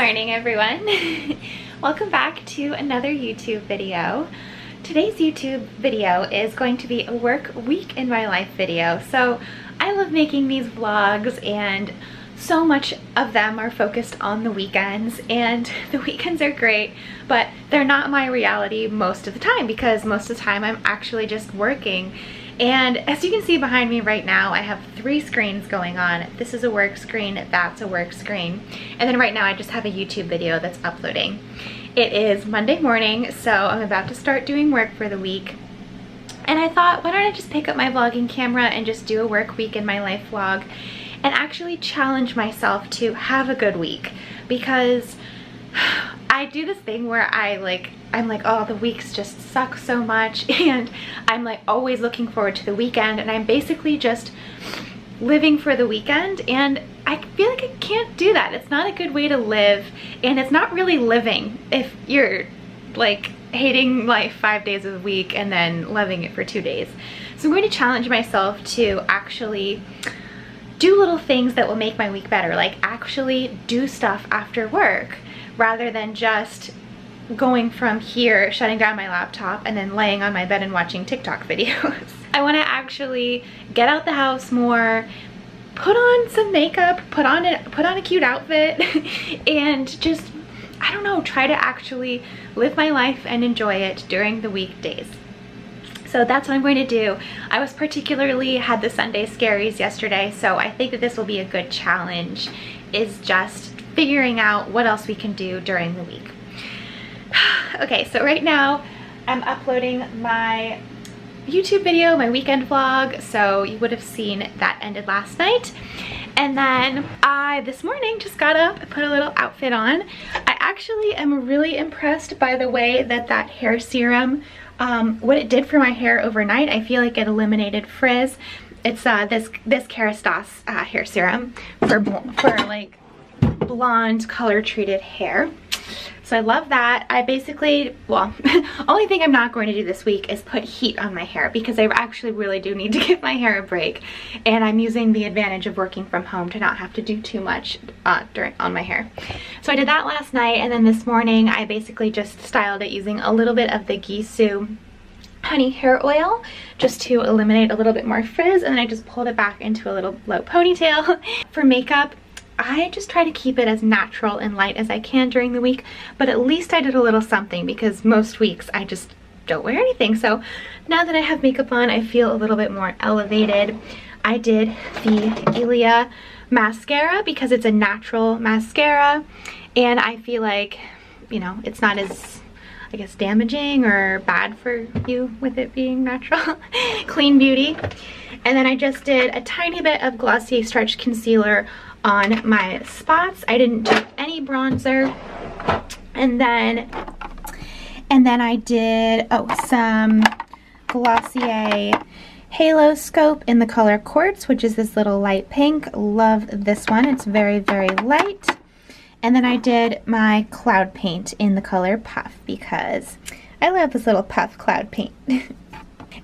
morning, everyone. Welcome back to another YouTube video. Today's YouTube video is going to be a work week in my life video. So I love making these vlogs, and so much of them are focused on the weekends, and the weekends are great, but they're not my reality most of the time because most of the time I'm actually just working. And as you can see behind me right now, I have 3 screens going on. This is a work screen, that's a work screen, and then right now I just have a YouTube video that's uploading. It is Monday morning, so I'm about to start doing work for the week. And I thought, why don't I just pick up my vlogging camera and just do a work week in my life vlog and actually challenge myself to have a good week, because I do this thing where I'm like, oh, the weeks just suck so much, and I'm like always looking forward to the weekend, and I'm basically just living for the weekend, and I feel like I can't do that. It's not a good way to live, and it's not really living if you're like hating life 5 days a week and then loving it for 2 days. So I'm going to challenge myself to actually do little things that will make my week better, like actually do stuff after work rather than just going from here, shutting down my laptop, and then laying on my bed and watching TikTok videos. I want to actually get out the house more, put on some makeup, put on a cute outfit, and just, I don't know, try to actually live my life and enjoy it during the weekdays. So that's what I'm going to do. I was particularly had the Sunday scaries yesterday, so I think that this will be a good challenge, is just figuring out what else we can do during the week. Okay, so right now I'm uploading my YouTube video, my weekend vlog, so you would have seen that ended last night. And then I, this morning, just got up and put a little outfit on. I actually am really impressed by the way that that hair serum, what it did for my hair overnight. I feel like it eliminated frizz. It's this Kerastase hair serum for like blonde color treated hair. So I love that. I basically, well, only thing I'm not going to do this week is put heat on my hair, because I actually really do need to give my hair a break, and I'm using the advantage of working from home to not have to do too much on my hair. So I did that last night, and then this morning I basically just styled it using a little bit of the Gisou honey hair oil just to eliminate a little bit more frizz, and then I just pulled it back into a little low ponytail. For makeup, I just try to keep it as natural and light as I can during the week, but at least I did a little something, because most weeks I just don't wear anything. So now that I have makeup on, I feel a little bit more elevated. I did the Ilia mascara because it's a natural mascara, and I feel like, you know, it's not as, I guess, damaging or bad for you with it being natural. Clean beauty. And then I just did a tiny bit of Glossier stretch concealer on my spots. I didn't do any bronzer. And then I did some Glossier haloscope in the color quartz, which is this little light pink. Love this one. It's very, very light. And then I did my cloud paint in the color puff, because I love this little puff cloud paint. And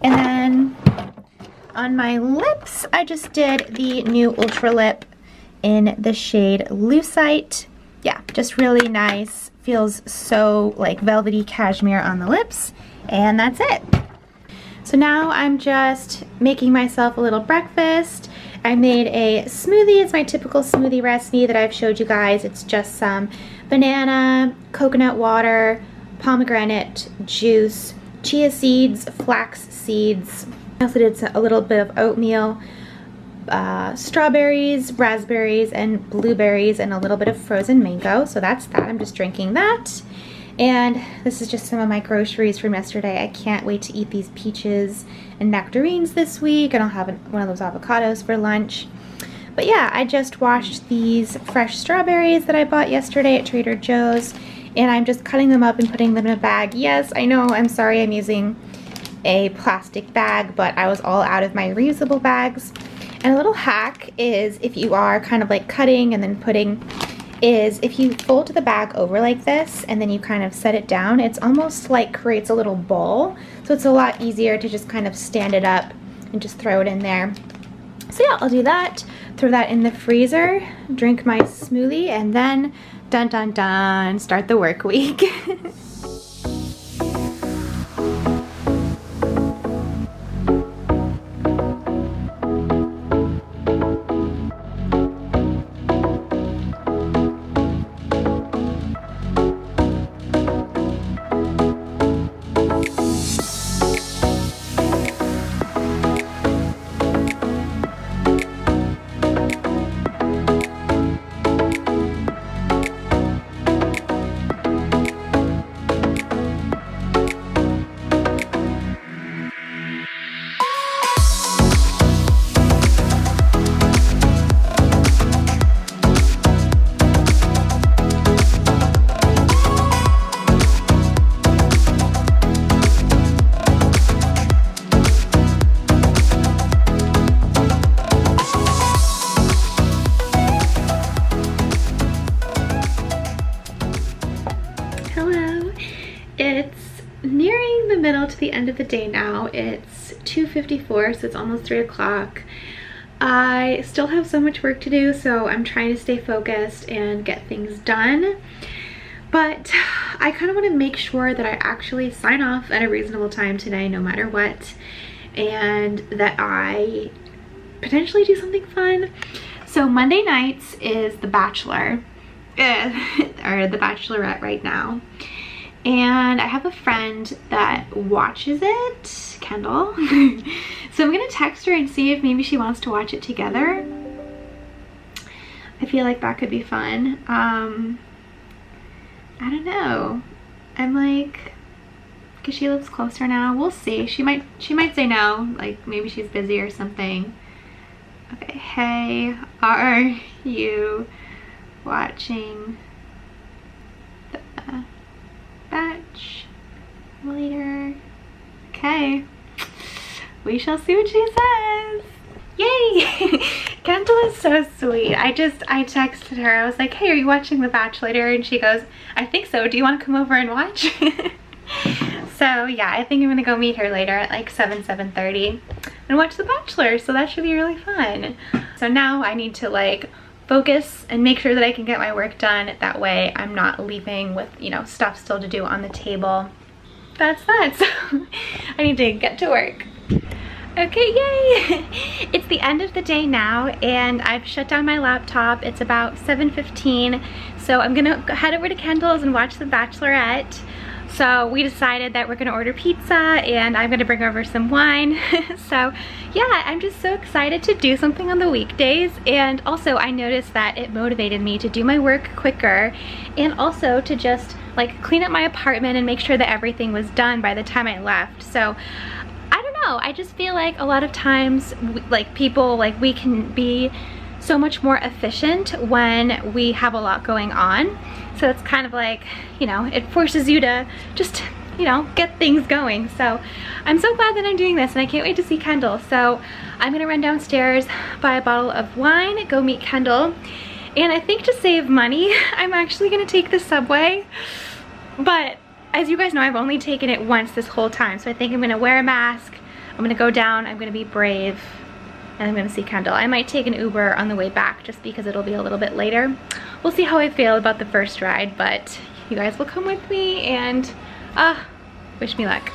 then on my lips, I just did the new Ultra Lip in the shade Lucite. Yeah, just really nice. Feels so like velvety cashmere on the lips, and that's it. So now I'm just making myself a little breakfast. I made a smoothie. It's my typical smoothie recipe that I've showed you guys. It's just some banana, coconut water, pomegranate juice, chia seeds, flax seeds. I also did a little bit of oatmeal, strawberries, raspberries, and blueberries, and a little bit of frozen mango. So that's that. I'm just drinking that. And this is just some of my groceries from yesterday. I can't wait to eat these peaches and nectarines this week, and I'll have one of those avocados for lunch. But yeah, I just washed these fresh strawberries that I bought yesterday at Trader Joe's, and I'm just cutting them up and putting them in a bag. Yes, I know, I'm sorry I'm using a plastic bag, but I was all out of my reusable bags. And a little hack is, if you are kind of like cutting and then putting, is if you fold the bag over like this and then you kind of set it down, it's almost like creates a little bowl. So it's a lot easier to just kind of stand it up and just throw it in there. So yeah, I'll do that. throw that in the freezer, drink my smoothie, and then dun dun dun, start the work week. Middle to the end of the day now. It's 2:54, so it's almost 3 o'clock. I still have so much work to do, so I'm trying to stay focused and get things done. But I kind of want to make sure that I actually sign off at a reasonable time today, no matter what, and that I potentially do something fun. So Monday nights is The Bachelor, or The Bachelorette right now. And I have a friend that watches it, Kendall. So I'm gonna text her and see if maybe she wants to watch it together. I feel like that could be fun. I don't know. I'm like, because she lives closer now. We'll see. She might say no, like maybe she's busy or something. Okay, hey, are you watching the Batch later? Okay, we shall see what she says. Yay! Kendall is so sweet. I texted her. I was like, hey, are you watching The Batch later? And she goes, I think so. Do you want to come over and watch? So yeah, I think I'm gonna go meet her later at like 7:30 and watch The Bachelor. So that should be really fun. So now I need to like focus and make sure that I can get my work done. That way I'm not leaving with, you know, stuff still to do on the table. That's that. So I need to get to work. Okay, yay! It's the end of the day now and I've shut down my laptop. It's about 7:15, so I'm gonna head over to Kendall's and watch The Bachelorette. So we decided that we're gonna order pizza and I'm gonna bring over some wine. So yeah, I'm just so excited to do something on the weekdays. And also I noticed that it motivated me to do my work quicker and also to just like clean up my apartment and make sure that everything was done by the time I left. So I don't know, I just feel like a lot of times like people, like we can be so much more efficient when we have a lot going on. So it's kind of like, you know, it forces you to just, you know, get things going. So I'm so glad that I'm doing this and I can't wait to see Kendall. So I'm gonna run downstairs, buy a bottle of wine, go meet Kendall. And I think to save money, I'm actually gonna take the subway. But as you guys know, I've only taken it once this whole time. So I think I'm gonna wear a mask, I'm gonna go down, I'm gonna be brave, and I'm gonna see Kendall. I might take an Uber on the way back just because it'll be a little bit later. We'll see how I feel about the first ride, but you guys will come with me and wish me luck.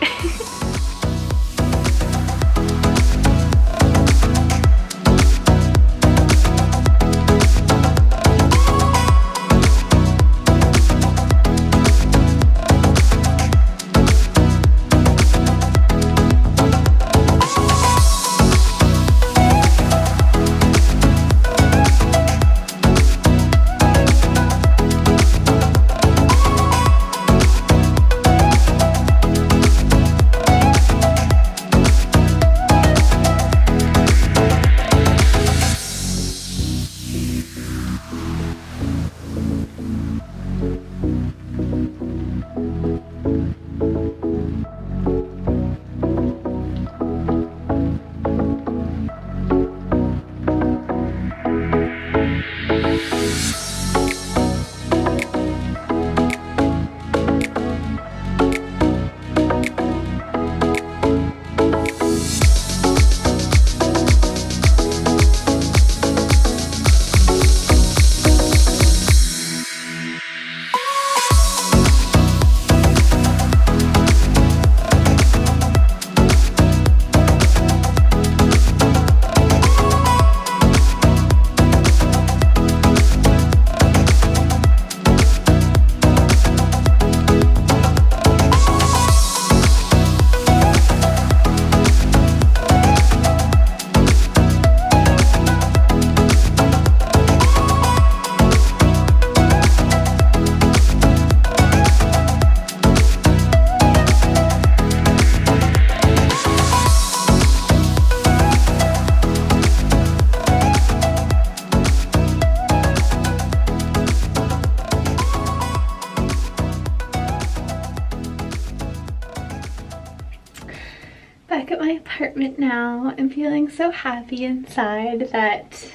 apartment now. I'm feeling so happy inside that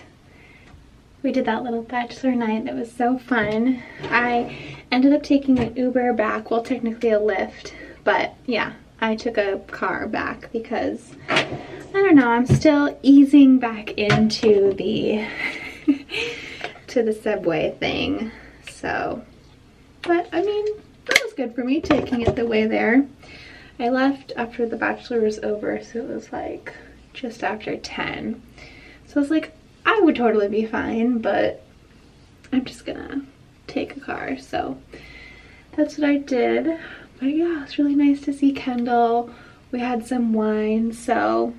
we did that little bachelor night. That was so fun. I ended up taking an Uber back, well, technically a Lyft, but yeah, I took a car back because, I don't know, I'm still easing back into the to the subway thing. So, but I mean, that was good for me, taking it the way there. I left after the Bachelor was over, so it was like just after 10. So I was like, I would totally be fine, but I'm just gonna take a car. So that's what I did. But yeah, it's really nice to see Kendall. We had some wine, so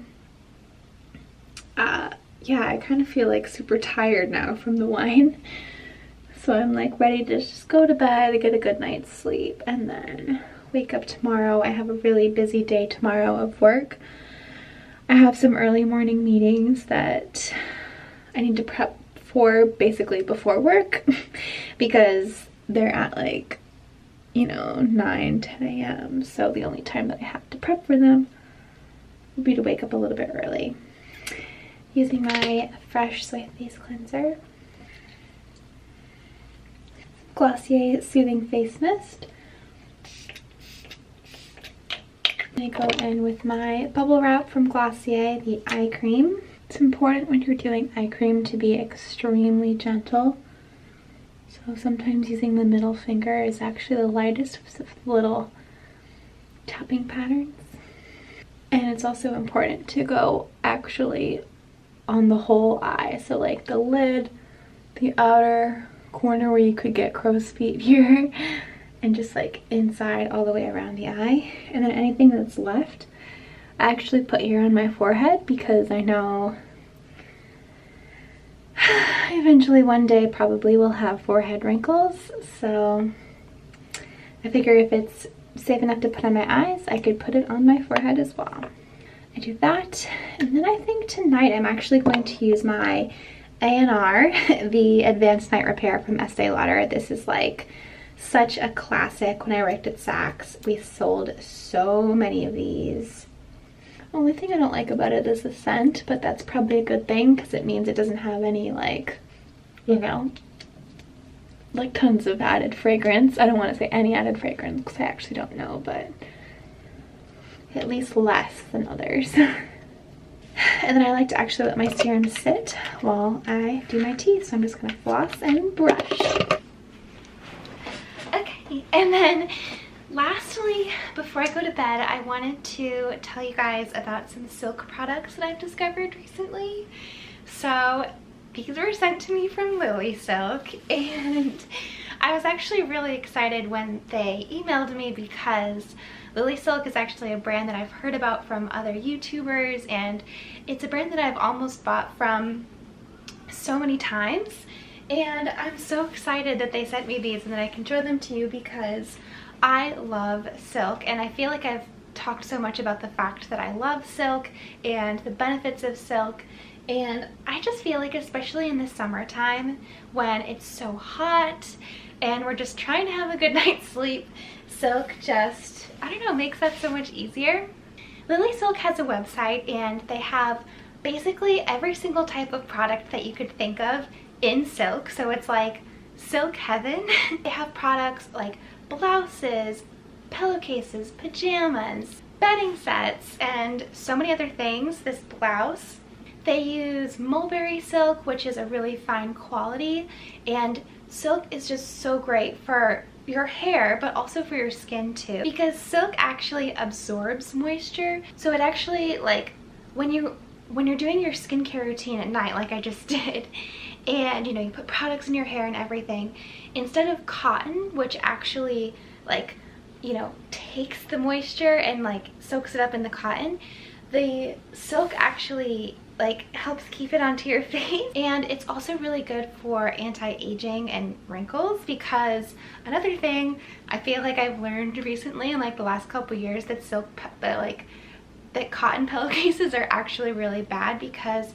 yeah, I kind of feel like super tired now from the wine. So I'm like ready to just go to bed, get a good night's sleep, and then wake up tomorrow. I have a really busy day tomorrow of work. I have some early morning meetings that I need to prep for basically before work because they're at like, you know, 9, 10 a.m. So the only time that I have to prep for them would be to wake up a little bit early. Using my Fresh Soy Face Cleanser. Glossier Soothing Face Mist. I go in with my Bubble Wrap from Glossier, the eye cream. It's important when you're doing eye cream to be extremely gentle. So sometimes using the middle finger is actually the lightest of the little tapping patterns. And it's also important to go actually on the whole eye. So like the lid, the outer corner where you could get crow's feet here, and just like inside all the way around the eye. And then anything that's left, I actually put here on my forehead because I know eventually one day probably will have forehead wrinkles. So I figure if it's safe enough to put on my eyes, I could put it on my forehead as well. I do that, and then I think tonight I'm actually going to use my A&R, the Advanced Night Repair from Estee Lauder. This is like such a classic. When I worked at Saks, we sold so many of these. Only thing I don't like about it is the scent, but that's probably a good thing because it means it doesn't have any, like, you know, like tons of added fragrance. I don't want to say any added fragrance because I actually don't know, but at least less than others. And then I like to actually let my serum sit while I do my teeth. So I'm just gonna floss and brush. Okay, and then lastly, before I go to bed, I wanted to tell you guys about some silk products that I've discovered recently. So these were sent to me from Lily Silk, and I was actually really excited when they emailed me because Lily Silk is actually a brand that I've heard about from other YouTubers, and it's a brand that I've almost bought from so many times. And I'm so excited that they sent me these and that I can show them to you because I love silk, and I feel like I've talked so much about the fact that I love silk and the benefits of silk. And I just feel like, especially in the summertime when it's so hot and we're just trying to have a good night's sleep, silk just, I don't know, makes that so much easier. Lily Silk has a website and they have basically every single type of product that you could think of in silk. So it's like silk heaven. They have products like blouses, pillowcases, pajamas, bedding sets, and so many other things. This blouse, they use mulberry silk, which is a really fine quality, and silk is just so great for your hair but also for your skin too, because silk actually absorbs moisture. So it actually, like, when you're doing your skincare routine at night, like I just did, and you know, you put products in your hair and everything, instead of cotton, which actually, like, you know, takes the moisture and like soaks it up in the cotton, the silk actually like helps keep it onto your face. And it's also really good for anti-aging and wrinkles, because another thing I feel like I've learned recently in like the last couple years, that that cotton pillowcases are actually really bad, because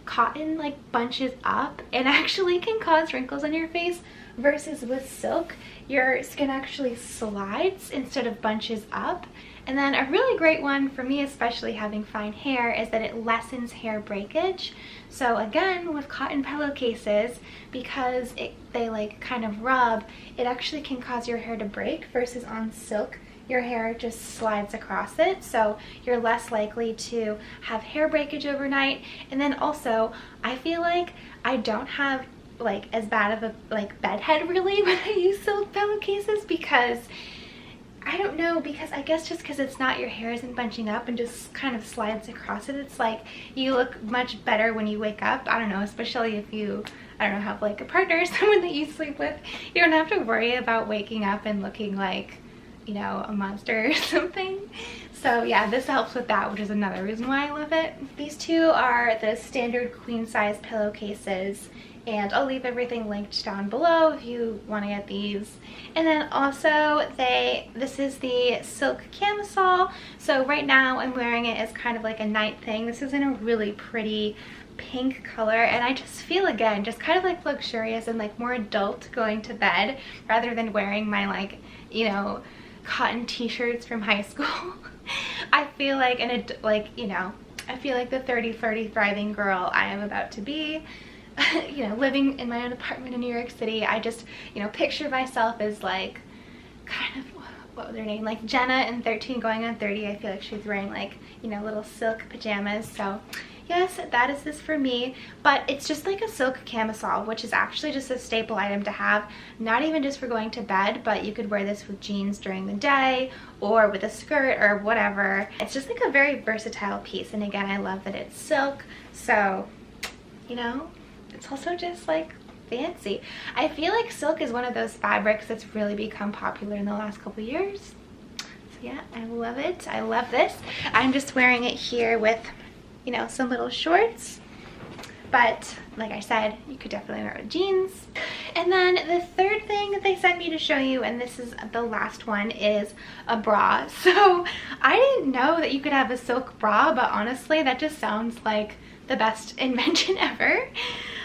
cotton like bunches up and actually can cause wrinkles on your face, versus with silk your skin actually slides instead of bunches up. And then a really great one for me, especially having fine hair, is that it lessens hair breakage. So again, with cotton pillowcases, because they like kind of rub, it actually can cause your hair to break, versus on silk, your hair just slides across it, so you're less likely to have hair breakage overnight. And then also, I feel like I don't have like as bad of a like bedhead really when I use silk pillowcases, because I don't know, because I guess just because it's not, your hair isn't bunching up and just kind of slides across it. It's like you look much better when you wake up. I don't know, especially if you, I don't know, have like a partner or someone that you sleep with. You don't have to worry about waking up and looking like, you know, a monster or something. So yeah, this helps with that, which is another reason why I love it. These two are the standard queen size pillowcases, and I'll leave everything linked down below if you want to get these. And then also this is the silk camisole. So right now I'm wearing it as kind of like a night thing. This is in a really pretty pink color, and I just feel, again, just kind of like luxurious and like more adult going to bed, rather than wearing my like, you know, cotton t-shirts from high school. I feel like I feel like the 30 thriving girl I am about to be. You know, living in my own apartment in New York City. I just, you know, picture myself as like kind of, what was her name, like Jenna in 13 going on 30. I feel like she's wearing like, you know, little silk pajamas. So yes, that is this for me. But it's just like a silk camisole, which is actually just a staple item to have, not even just for going to bed, but you could wear this with jeans during the day or with a skirt or whatever. It's just like a very versatile piece, and again, I love that it's silk, so, you know, it's also just like fancy. I feel like silk is one of those fabrics that's really become popular in the last couple years. So yeah, I love it. I love this. I'm just wearing it here with, you know, some little shorts, but like I said, you could definitely wear it with jeans. And then the third thing that they sent me to show you, and this is the last one, is a bra. So I didn't know that you could have a silk bra, but honestly that just sounds like the best invention ever,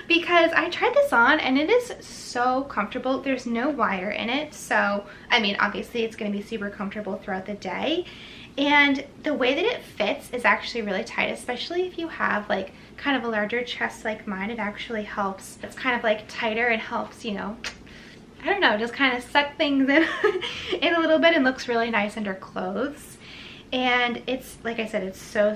because I tried this on and it is so comfortable. There's no wire in it, so I mean, obviously it's going to be super comfortable throughout the day. And the way that it fits is actually really tight, especially if you have like kind of a larger chest like mine. It actually helps. It's kind of like tighter and helps, you know, I don't know, just kind of suck things in, in a little bit, and looks really nice under clothes. And it's, like I said, it's so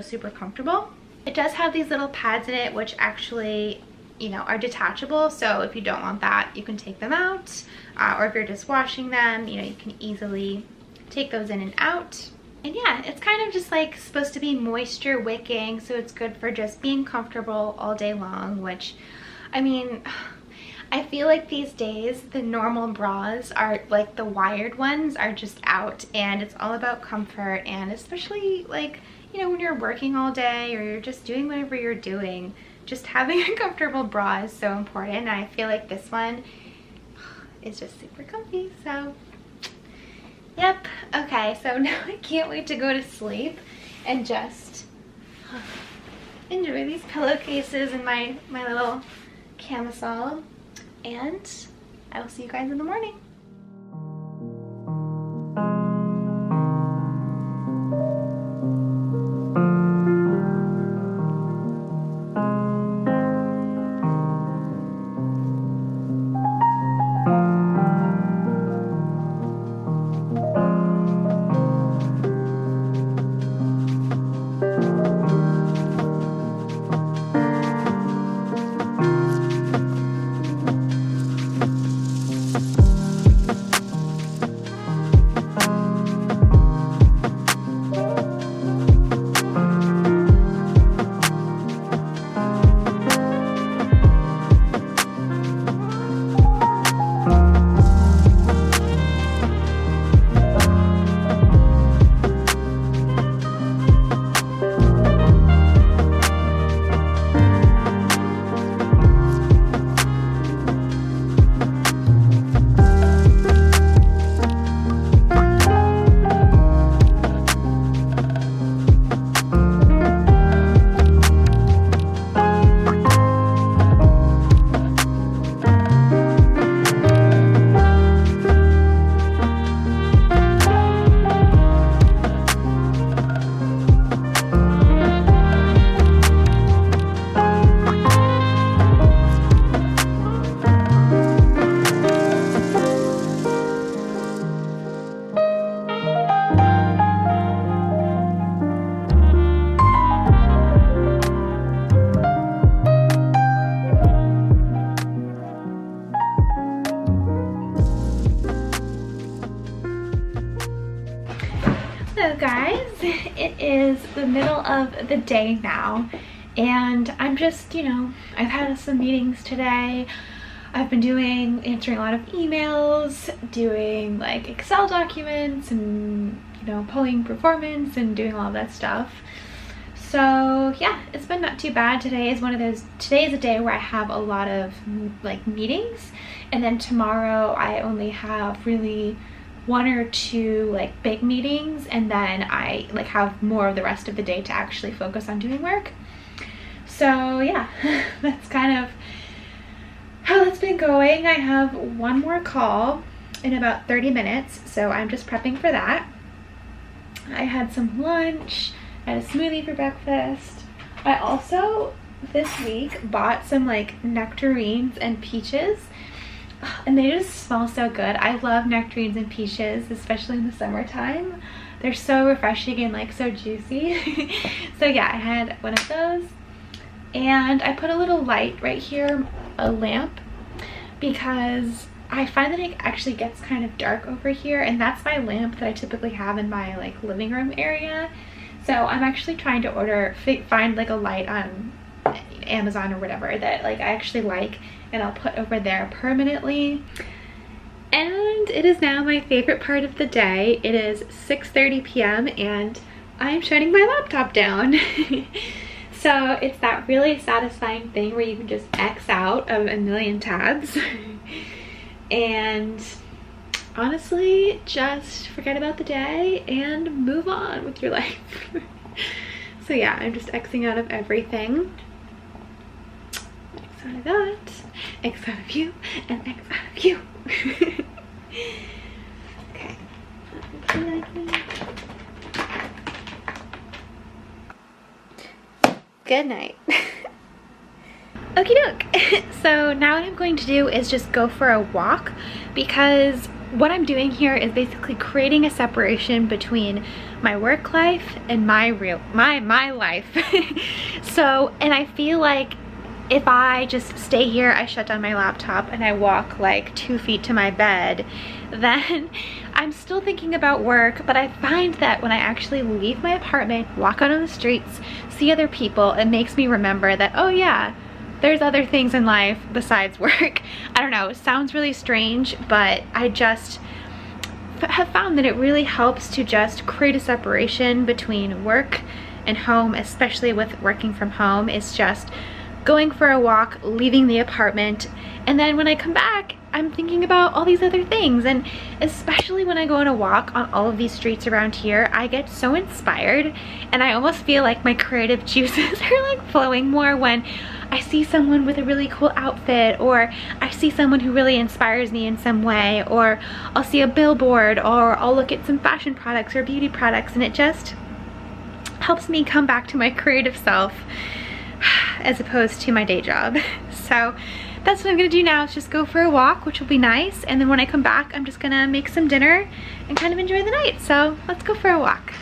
super comfortable. It does have these little pads in it, which actually, you know, are detachable. So if you don't want that, you can take them out. Or if you're just washing them, you know, you can easily take those in and out. And yeah, it's kind of just like supposed to be moisture wicking, so it's good for just being comfortable all day long, which, I mean, I feel like these days the normal bras are like, the wired ones are just out, and it's all about comfort. And especially like, you know, when you're working all day or you're just doing whatever you're doing, just having a comfortable bra is so important. And I feel like this one is just super comfy. So yep. Okay, so now I can't wait to go to sleep and just enjoy these pillowcases and my little camisole, and I will see you guys in the morning. guys, it is the middle of the day now, and I'm just, I've had some meetings today. I've been answering a lot of emails, doing like Excel documents and, pulling performance and doing all that stuff. So yeah, it's been not too bad. Today is a day where I have a lot of like meetings, and then tomorrow I only have really one or two like big meetings, and then I like have more of the rest of the day to actually focus on doing work. So yeah, that's kind of how it's been going. I have one more call in about 30 minutes, so I'm just prepping for that. I had some lunch, I had a smoothie for breakfast. I also this week bought some like nectarines and peaches, and they just smell so good. I love nectarines and peaches, especially in the summertime. They're so refreshing and like so juicy. So yeah, I had one of those, and I put a little light right here, a lamp, because I find that it actually gets kind of dark over here, and that's my lamp that I typically have in my like living room area. So I'm actually trying to find like a light on Amazon or whatever that like I actually like, and I'll put over there permanently. And it is now my favorite part of the day. It is 6:30 p.m. and I'm shutting my laptop down. So it's that really satisfying thing where you can just X out of a million tabs and honestly just forget about the day and move on with your life. So yeah, I'm just Xing out of everything. X out of that, X out of you, and X out of you. Okay. Good night. Okie doke. So now what I'm going to do is just go for a walk, because what I'm doing here is basically creating a separation between my work life and my life. So, and I feel like if I just stay here, I shut down my laptop and I walk like 2 feet to my bed, then I'm still thinking about work. But I find that when I actually leave my apartment, walk out on the streets, see other people, it makes me remember that, oh yeah, there's other things in life besides work. I don't know, it sounds really strange, but I just have found that it really helps to just create a separation between work and home, especially with working from home. It's just going for a walk, leaving the apartment, and then when I come back, I'm thinking about all these other things. And especially when I go on a walk on all of these streets around here, I get so inspired, and I almost feel like my creative juices are like flowing more when I see someone with a really cool outfit, or I see someone who really inspires me in some way, or I'll see a billboard, or I'll look at some fashion products or beauty products, and it just helps me come back to my creative self as opposed to my day job. So that's what I'm gonna do now, is just go for a walk, which will be nice, and then when I come back, I'm just gonna make some dinner and kind of enjoy the night. So let's go for a walk.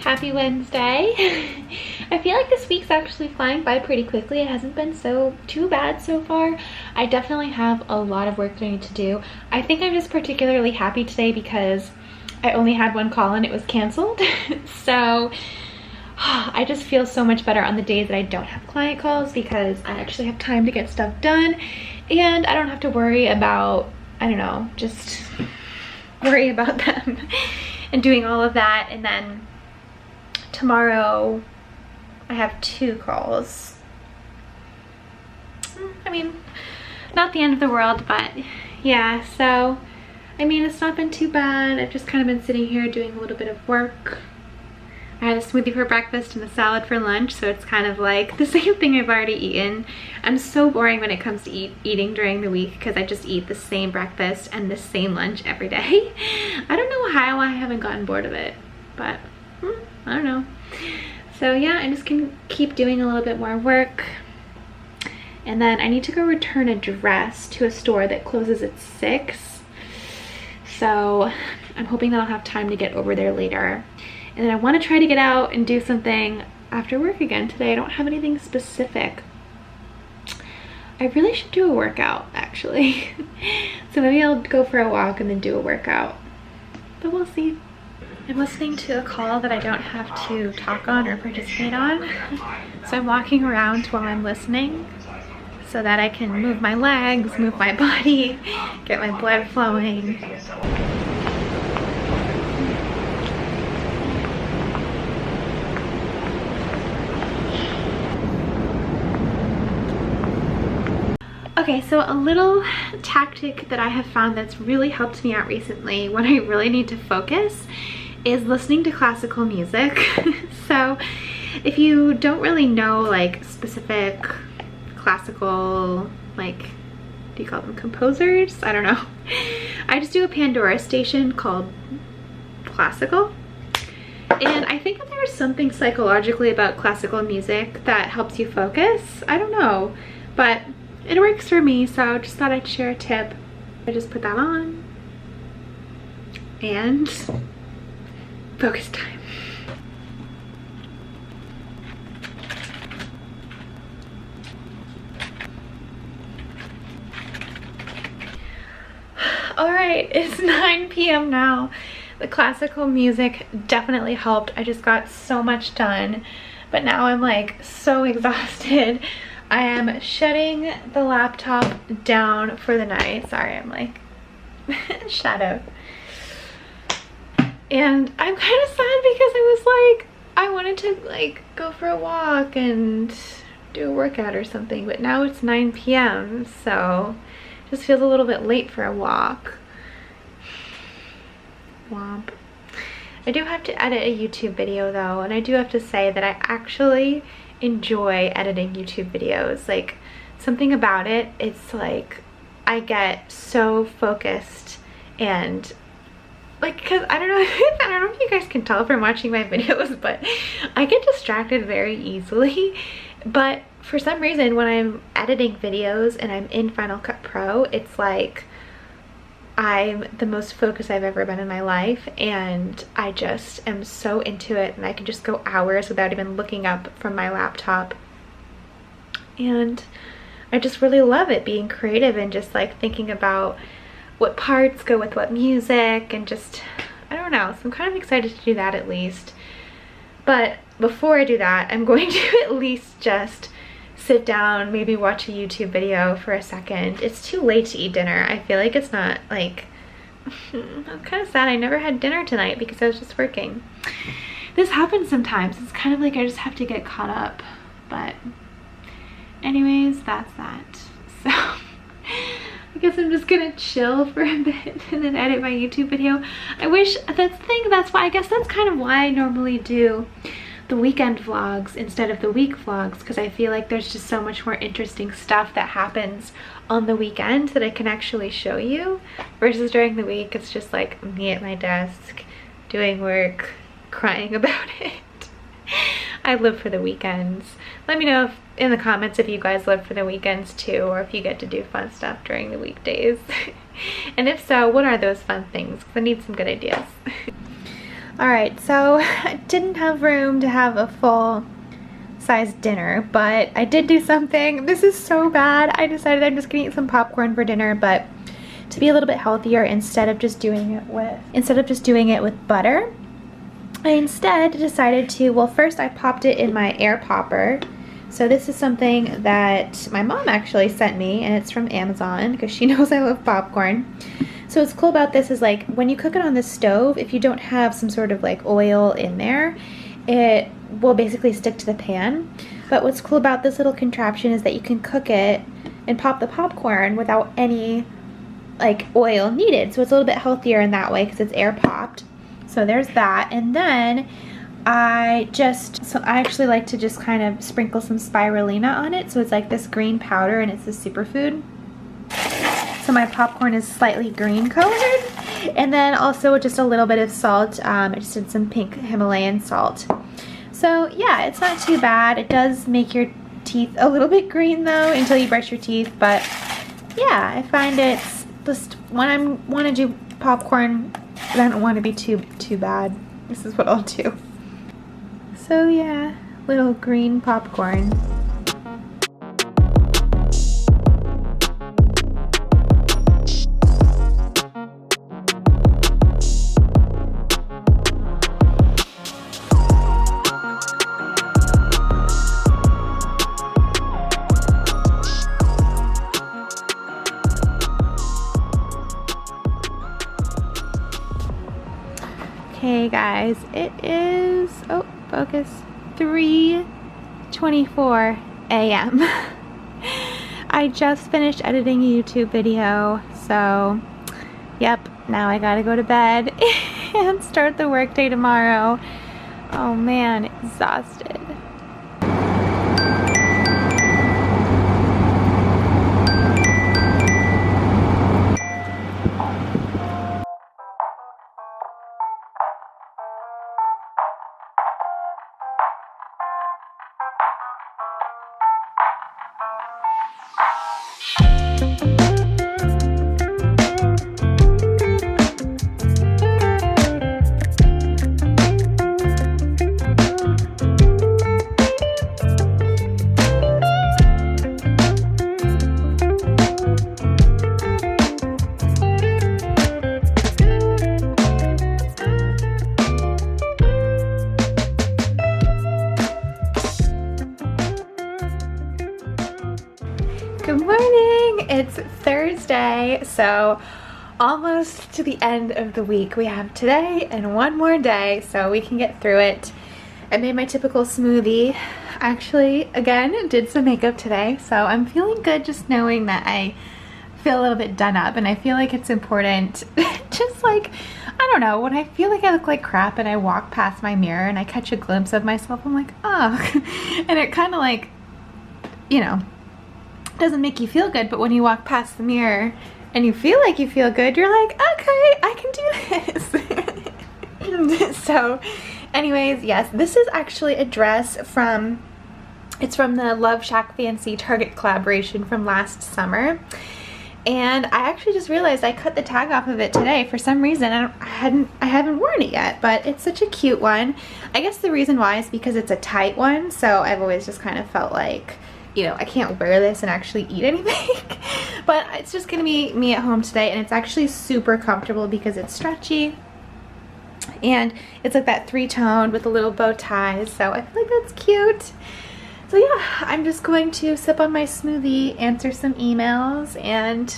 Happy Wednesday. I feel like this week's actually flying by pretty quickly. It hasn't been too bad so far. I definitely have a lot of work that I need to do. I think I'm just particularly happy today because I only had one call and it was canceled. So I just feel so much better on the days that I don't have client calls because I actually have time to get stuff done and I don't have to worry about, I don't know, just worry about them and doing all of that. And then tomorrow I have 2 calls. I mean, not the end of the world, but yeah, so I mean, it's not been too bad. I've just kind of been sitting here doing a little bit of work. I had a smoothie for breakfast and a salad for lunch, so it's kind of like the same thing I've already eaten. I'm so boring when it comes to eating during the week because I just eat the same breakfast and the same lunch every day. I don't know how I haven't gotten bored of it, but I don't know. So yeah, I just can keep doing a little bit more work. And then I need to go return a dress to a store that closes at 6. So I'm hoping that I'll have time to get over there later. And then I want to try to get out and do something after work again today. I don't have anything specific. I really should do a workout, actually. So maybe I'll go for a walk and then do a workout. But we'll see. I'm listening to a call that I don't have to talk on or participate on. So I'm walking around while I'm listening so that I can move my legs, move my body, get my blood flowing. Okay, so a little tactic that I have found that's really helped me out recently when I really need to focus is listening to classical music. So if you don't really know like specific classical, like, do you call them composers? I don't know. I just do a Pandora station called classical. And I think that there's something psychologically about classical music that helps you focus. I don't know, but it works for me, so just thought I'd share a tip. I just put that on and focus time. All right, it's 9 p.m. now. The classical music definitely helped. I just got so much done, but now I'm like so exhausted. I am shutting the laptop down for the night. Sorry, I'm like shadowed. And I'm kind of sad because I wanted to like go for a walk and do a workout or something, but now it's 9 p.m. so it just feels a little bit late for a walk. Womp. I do have to edit a YouTube video though, and I do have to say that I actually enjoy editing YouTube videos. Like, something about it, it's like I get so focused and like, because I don't know if you guys can tell from watching my videos, but I get distracted very easily. But for some reason when I'm editing videos and I'm in Final Cut Pro, it's like I'm the most focused I've ever been in my life, and I just am so into it, and I can just go hours without even looking up from my laptop. And I just really love it, being creative and just like thinking about what parts go with what music, and just, I don't know, so I'm kind of excited to do that at least. But before I do that, I'm going to at least just sit down, maybe watch a YouTube video for a second. It's too late to eat dinner. I feel like it's not like, I'm kind of sad I never had dinner tonight because I was just working. This happens sometimes. It's kind of like I just have to get caught up. But anyways, that's that. So I guess I'm just gonna chill for a bit and then edit my YouTube video. I wish, that's why, I guess that's kind of why I normally do the weekend vlogs instead of the week vlogs, because I feel like there's just so much more interesting stuff that happens on the weekend that I can actually show you, versus during the week it's just like me at my desk doing work, crying about it. I live for the weekends. Let me know in the comments if you guys live for the weekends too, or if you get to do fun stuff during the weekdays. And if so, what are those fun things? Because I need some good ideas. Alright, so I didn't have room to have a full size dinner, but I did do something. This is so bad. I decided I'm just gonna eat some popcorn for dinner, but to be a little bit healthier, instead of just doing it with butter, I instead decided to, well, first I popped it in my air popper. So this is something that my mom actually sent me, and it's from Amazon because she knows I love popcorn. So what's cool about this is, like, when you cook it on the stove, if you don't have some sort of like oil in there, it will basically stick to the pan. But what's cool about this little contraption is that you can cook it and pop the popcorn without any like oil needed. So it's a little bit healthier in that way because it's air popped. So there's that. And then I actually like to just kind of sprinkle some spirulina on it. So it's like this green powder, and it's a superfood. So my popcorn is slightly green colored. And then also just a little bit of salt. I just did some pink Himalayan salt. So yeah, it's not too bad. It does make your teeth a little bit green though until you brush your teeth. But yeah, I find it's just when I want to do popcorn, I don't want to be too bad. This is what I'll do. So yeah, little green popcorn. Okay guys, it is, oh, focus, 3:24 a.m. I just finished editing a YouTube video, so yep, now I gotta go to bed and start the workday tomorrow. Oh man, exhausted. Good morning! It's Thursday, so almost to the end of the week. We have today and one more day, so we can get through it. I made my typical smoothie. Actually, again, did some makeup today, so I'm feeling good just knowing that I feel a little bit done up, and I feel like it's important. Just like, I don't know, when I feel like I look like crap and I walk past my mirror and I catch a glimpse of myself, I'm like, oh. And it kind of like, you know, doesn't make you feel good, but when you walk past the mirror and you feel like you feel good, you're like, okay, I can do this. So anyways, yes, this is actually a dress from, it's from the Love Shack Fancy Target collaboration from last summer. And I actually just realized I cut the tag off of it today. For some reason, I haven't worn it yet, but it's such a cute one. I guess the reason why is because it's a tight one, so I've always just kind of felt like, you know, I can't wear this and actually eat anything. But it's just gonna be me at home today, and it's actually super comfortable because it's stretchy. And it's like that three-tone with a little bow tie, so I feel like that's cute. So yeah, I'm just going to sip on my smoothie, answer some emails, and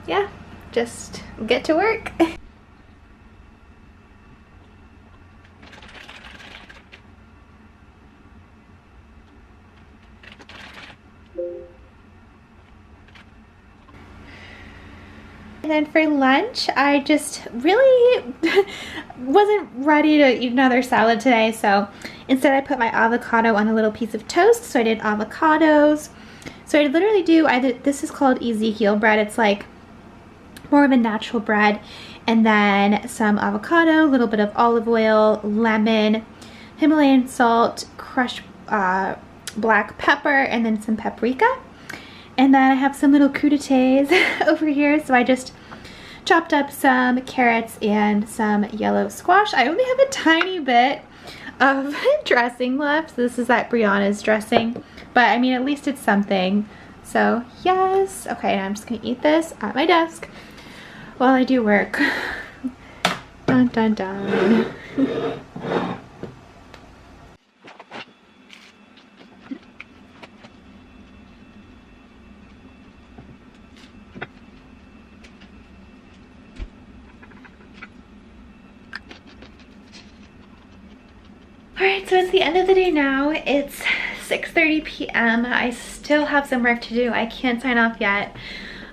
yeah, just get to work. And then for lunch, I just really wasn't ready to eat another salad today, so instead I put my avocado on a little piece of toast, so I did avocados. So I literally do, this is called Ezekiel bread. It's like more of a natural bread, and then some avocado, a little bit of olive oil, lemon, Himalayan salt, crushed black pepper, and then some paprika. And then I have some little crudités over here, so I just chopped up some carrots and some yellow squash. I only have a tiny bit of dressing left. This is that Brianna's dressing, but I mean, at least it's something. So yes. Okay, I'm just gonna eat this at my desk while I do work. Dun dun dun. Alright, so it's the end of the day now. It's 6:30 p.m. I still have some work to do. I can't sign off yet,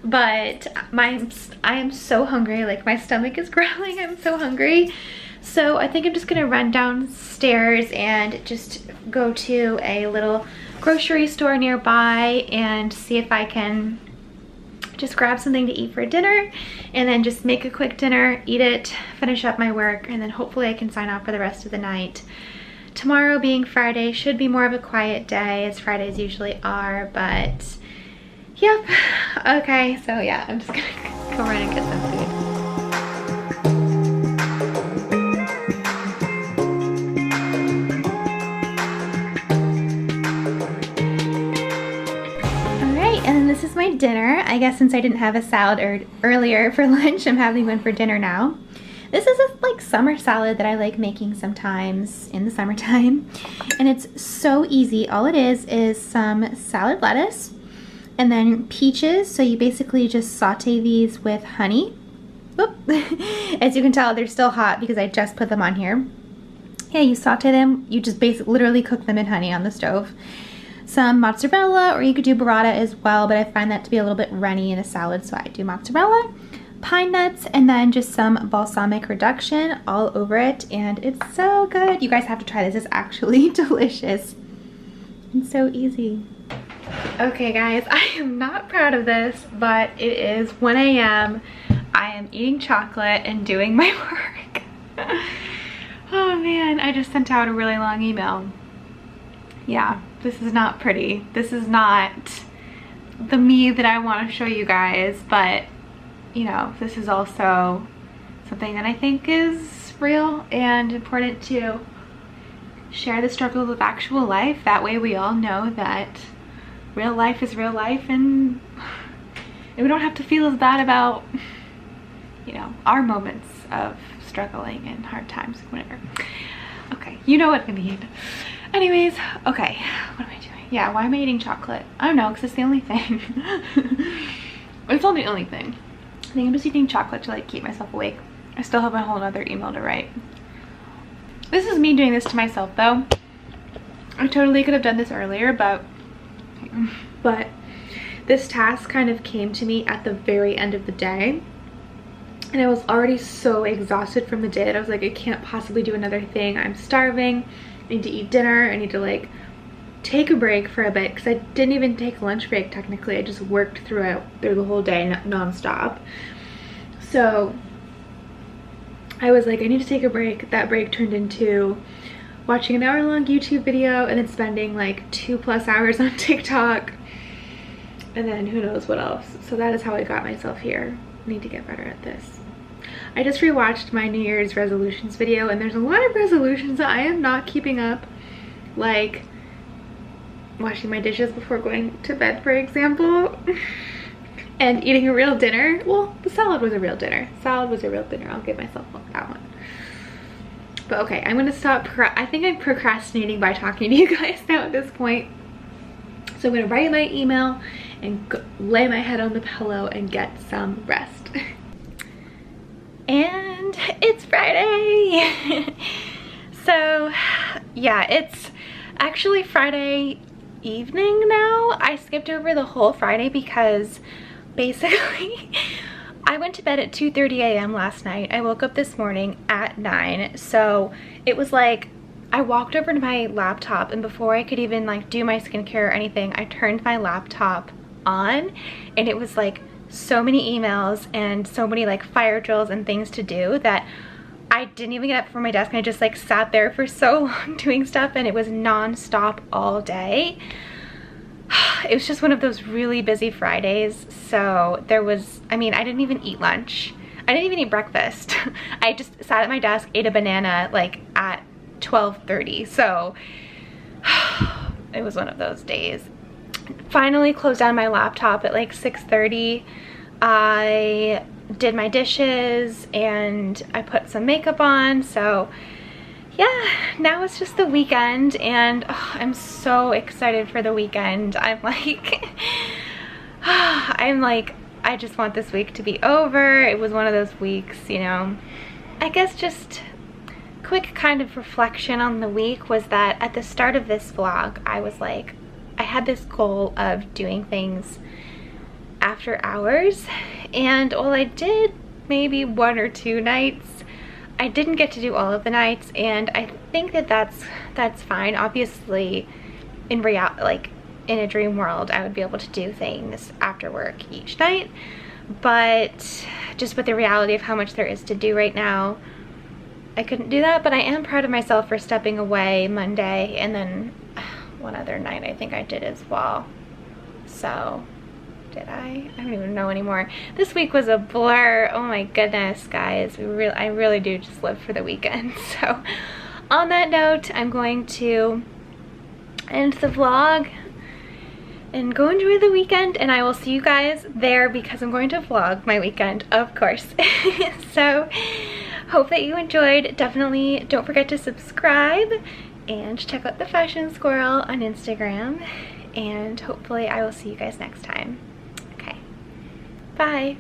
but I am so hungry. Like, my stomach is growling. I'm so hungry. So I think I'm just gonna run downstairs and just go to a little grocery store nearby and see if I can just grab something to eat for dinner, and then just make a quick dinner, eat it, finish up my work, and then hopefully I can sign off for the rest of the night. Tomorrow being Friday should be more of a quiet day, as Fridays usually are, but yep. Okay, so yeah, I'm just gonna go run and get some food. Alright, and then this is my dinner. I guess since I didn't have a salad earlier for lunch, I'm having one for dinner now. This is a like summer salad that I like making sometimes in the summertime, and it's so easy. All it is some salad lettuce and then peaches. So you basically just saute these with honey. Oop. As you can tell, they're still hot because I just put them on here. Yeah, you saute them. You just basically literally cook them in honey on the stove. Some mozzarella, or you could do burrata as well, but I find that to be a little bit runny in a salad, so I do mozzarella. Pine nuts, and then just some balsamic reduction all over it, and it's so good. You guys have to try this. It's actually delicious and so easy. Okay guys, I am not proud of this, but it is 1 a.m. I am eating chocolate and doing my work. Oh man, I just sent out a really long email. Yeah, this is not pretty. This is not the me that I want to show you guys, but you know, this is also something that I think is real and important to share the struggles of actual life. That way we all know that real life is real life, and we don't have to feel as bad about, you know, our moments of struggling and hard times, whatever. Okay, you know what I mean. Anyways, okay, what am I doing? Yeah, why am I eating chocolate? I don't know, because it's the only thing. It's not the only thing. I think I'm just eating chocolate to like keep myself awake. I still have a whole other email to write. This is me doing this to myself though. I totally could have done this earlier, but this task kind of came to me at the very end of the day. And I was already so exhausted from the day that I was like, I can't possibly do another thing. I'm starving. I need to eat dinner. I need to like take a break for a bit, because I didn't even take a lunch break technically. I just worked through the whole day non-stop. So I was like, I need to take a break. That break turned into watching an hour-long YouTube video and then spending like 2+ hours on TikTok, and then who knows what else. So that is how I got myself here. I need to get better at this. I just rewatched my New Year's resolutions video, and there's a lot of resolutions that I am not keeping up, like washing my dishes before going to bed, for example, and eating a real dinner. Well, the salad was a real dinner. Salad was a real dinner. I'll give myself that one. But okay, I'm gonna stop. I think I'm procrastinating by talking to you guys now at this point. So I'm gonna write my email and lay my head on the pillow and get some rest. And it's Friday. So yeah, it's actually Friday evening now. I skipped over the whole Friday because basically I went to bed at 2:30 a.m. last night. I woke up this morning at 9. So it was like I walked over to my laptop, and before I could even like do my skincare or anything, I turned my laptop on, and it was like so many emails and so many like fire drills and things to do that I didn't even get up from my desk, and I just like sat there for so long doing stuff, and it was non-stop all day. It was just one of those really busy Fridays. So there was, I mean, I didn't even eat lunch. I didn't even eat breakfast. I just sat at my desk, ate a banana like at 12:30. So it was one of those days. Finally closed down my laptop at like 6:30. I did my dishes and I put some makeup on. So yeah, now it's just the weekend and I'm so excited for the weekend. I'm like, I just want this week to be over. It was one of those weeks, you know. I guess just quick kind of reflection on the week was that at the start of this vlog, I was like, I had this goal of doing things after hours, and while I did maybe 1 or 2 nights, I didn't get to do all of the nights, and I think that that's fine. Obviously, in a dream world, I would be able to do things after work each night, but just with the reality of how much there is to do right now, I couldn't do that. But I am proud of myself for stepping away Monday, and then one other night I think I did as well. So did I don't even know anymore. This week was a blur. Oh my goodness, guys. I really do just live for the weekend. So on that note, I'm going to end the vlog and go enjoy the weekend, and I will see you guys there because I'm going to vlog my weekend, of course. So hope that you enjoyed. Definitely don't forget to subscribe and check out the Fashion Squirrel on Instagram, and hopefully I will see you guys next time. Okay, bye.